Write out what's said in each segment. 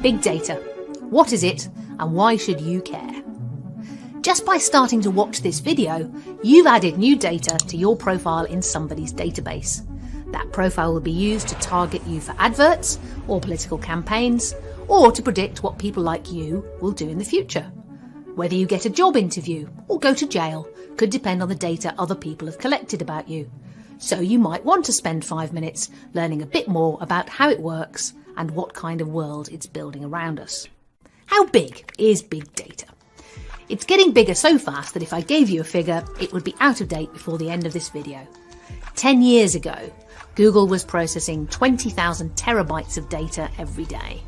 Big data. What is it and why should you care? Just by starting to watch this video, you've added new data to your profile in somebody's database. That profile will be used to target you for adverts or political campaigns, or to predict what people like you will do in the future. Whether you get a job interview or go to jail could depend on the data other people have collected about you. So you might want to spend 5 minutes learning a bit more about how it works and what kind of world it's building around us. How big is big data? It's getting bigger so fast that if I gave you a figure, it would be out of date before the end of this video. 10 years ago, Google was processing 20,000 terabytes of data every day.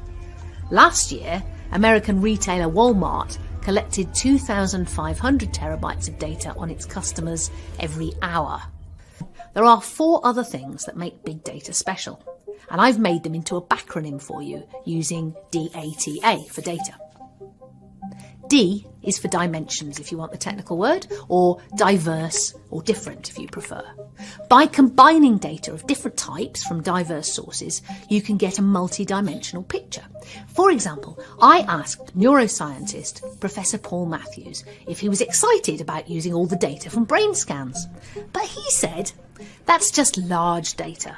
Last year, American retailer Walmart collected 2,500 terabytes of data on its customers every hour. There are 4 other things that make big data special, and I've made them into a backronym for you using DATA for data. D is for dimensions, if you want the technical word, or diverse or different if you prefer. By combining data of different types from diverse sources, you can get a multi-dimensional picture. For example, I asked neuroscientist Professor Paul Matthews if he was excited about using all the data from brain scans. But he said, that's just large data.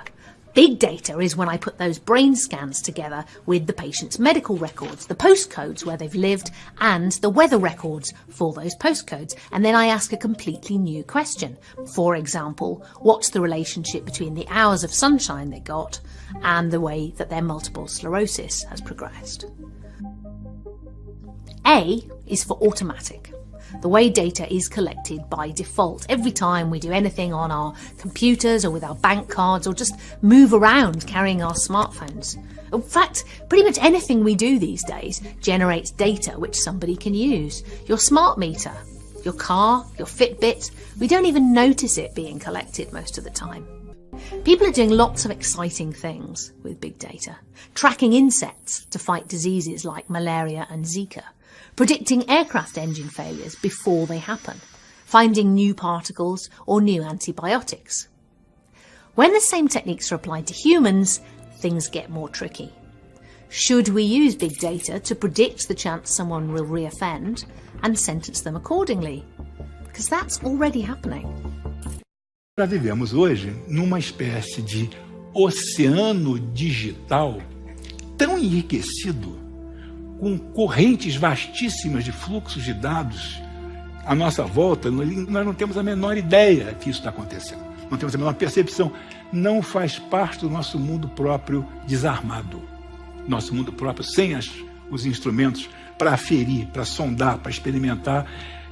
Big data is when I put those brain scans together with the patient's medical records, the postcodes where they've lived, and the weather records for those postcodes. And then I ask a completely new question. For example, what's the relationship between the hours of sunshine they got and the way that their multiple sclerosis has progressed? A is for automatic. The way data is collected by default every time we do anything on our computers or with our bank cards or just move around carrying our smartphones. In fact, pretty much anything we do these days generates data which somebody can use. Your smart meter, your car, your Fitbit, we don't even notice it being collected most of the time. People are doing lots of exciting things with big data. Tracking insects to fight diseases like malaria and Zika. Predicting aircraft engine failures before they happen, finding new particles or new antibiotics. When the same techniques are applied to humans, things get more tricky. Should we use big data to predict the chance someone will reoffend and sentence them accordingly? Because that's already happening. Nós vivemos hoje numa espécie de oceano digital tão enriquecido, com correntes vastíssimas de fluxos de dados à nossa volta, nós não temos a menor ideia que isso está acontecendo. Não temos a menor percepção. Não faz parte do nosso mundo próprio desarmado. Nosso mundo próprio sem os instrumentos para aferir, para sondar, para experimentar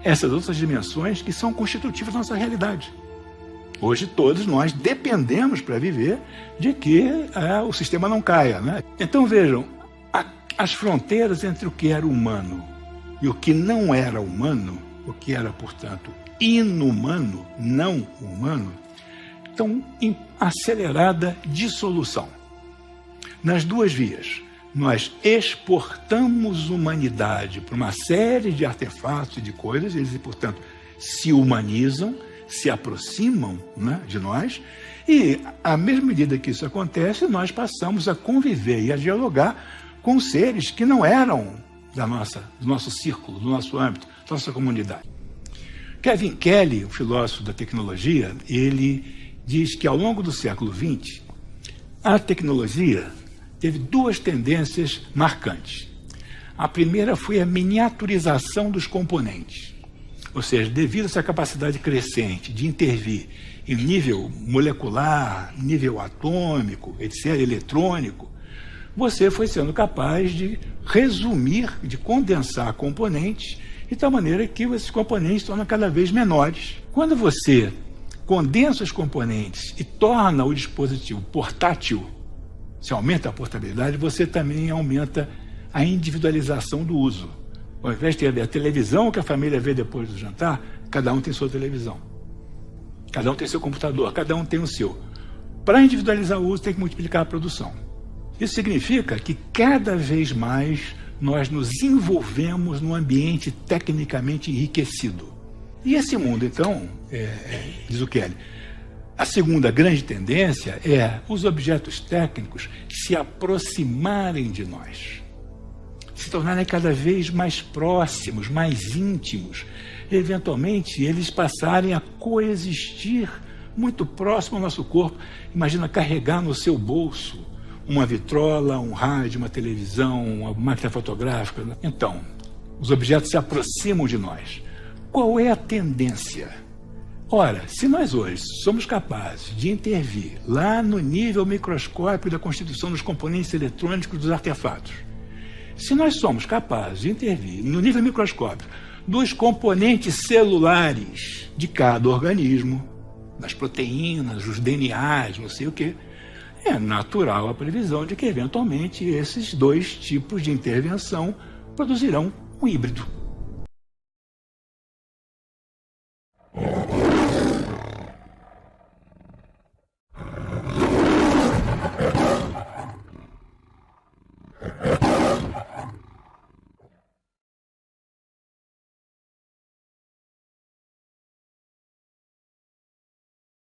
essas outras dimensões que são constitutivas da nossa realidade. Hoje todos nós dependemos para viver de que o sistema não caia, né? Então vejam, as fronteiras entre o que era humano e o que não era humano, o que era, portanto, inumano, não humano, estão em acelerada dissolução. Nas duas vias, nós exportamos humanidade para uma série de artefatos e de coisas, eles, portanto, se humanizam, se aproximam, né, de nós, e, à mesma medida que isso acontece, nós passamos a conviver e a dialogar com seres que não eram do nosso círculo, do nosso âmbito, da nossa comunidade. Kevin Kelly, o filósofo da tecnologia, ele diz que ao longo do século XX, a tecnologia teve 2 tendências marcantes. A primeira foi a miniaturização dos componentes, ou seja, devido a essa capacidade crescente de intervir em nível molecular, nível atômico, etc., eletrônico, você foi sendo capaz de resumir, de condensar componentes de tal maneira que esses componentes se tornam cada vez menores. Quando você condensa os componentes e torna o dispositivo portátil, se aumenta a portabilidade, você também aumenta a individualização do uso. Ao invés de ter a televisão que a família vê depois do jantar, cada um tem sua televisão. Cada um tem seu computador, cada um tem o seu. Para individualizar o uso, tem que multiplicar a produção. Isso significa que cada vez mais nós nos envolvemos num ambiente tecnicamente enriquecido. E esse mundo, então, diz o Kelly, a segunda grande tendência é os objetos técnicos se aproximarem de nós. se tornarem cada vez mais próximos, mais íntimos, eventualmente eles passarem a coexistir muito próximo ao nosso corpo. Imagina carregar no seu bolso uma vitrola, um rádio, uma televisão, uma máquina fotográfica. Então, os objetos se aproximam de nós. Qual é a tendência? Ora, se nós hoje somos capazes de intervir lá no nível microscópico da constituição dos componentes eletrônicos dos artefatos, se nós somos capazes de intervir no nível microscópico dos componentes celulares de cada organismo, das proteínas, dos DNAs, não sei o quê, é natural a previsão de que, eventualmente, esses dois tipos de intervenção produzirão um híbrido.